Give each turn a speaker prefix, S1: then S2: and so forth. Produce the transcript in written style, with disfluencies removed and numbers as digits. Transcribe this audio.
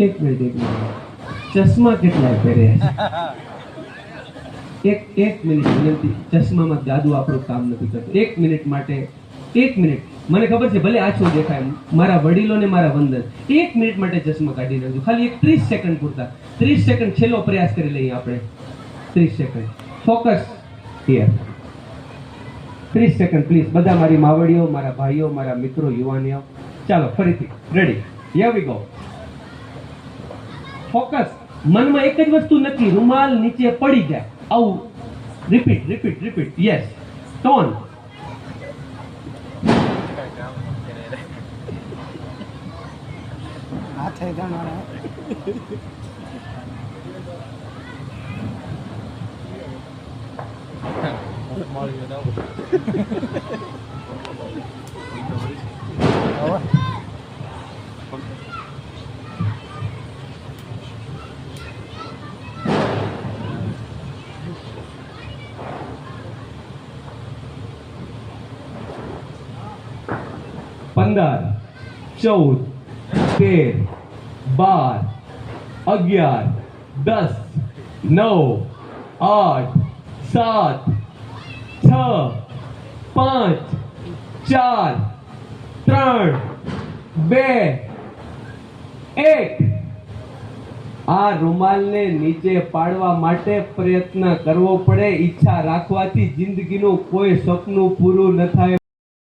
S1: એક મિનિટ. ચશ્મા કેટલા પહેર્યા છે? એક મિનિટ વિનંતી. ચશ્મામાં જાદુ આપણું કામ નથી કરતું. એક મિનિટ માટે, એક મિનિટ. મને ખબર છે ભલે આછો દેખાય, મારા વડીલોને મારા વંદન. એક મિનિટ માટે ચશ્મા કાઢી નાખજો, ખાલી એક 30 સેકન્ડ પૂરતા. 30 સેકન્ડ છેલ્લો પ્રયાસ કરી લઈએ આપણે. 30 second focus here. 30 second please. બધા મારી માવડીઓ, મારા ભાઈઓ, મારા મિત્રો, યુવાનીઓ, ચાલો ફરીથી ready. Here we go. Focus. મનમાં એક જ વસ્તુ નથી, રૂમાલ નીચે પડી જાય આવું. Repeat repeat repeat. Yes, tone.
S2: હાથે ગણવાના.
S1: પંદર, 14, 13, 12, 11, 10, 9, 8, 7, 6, 5, 4, 3, 2, 1. આ રૂમાલને નીચે પાડવા માટે પ્રયત્ન કરવો પડે. ઈચ્છા રાખવાથી જિંદગીનું કોઈ સપનું પૂરું ન થાય.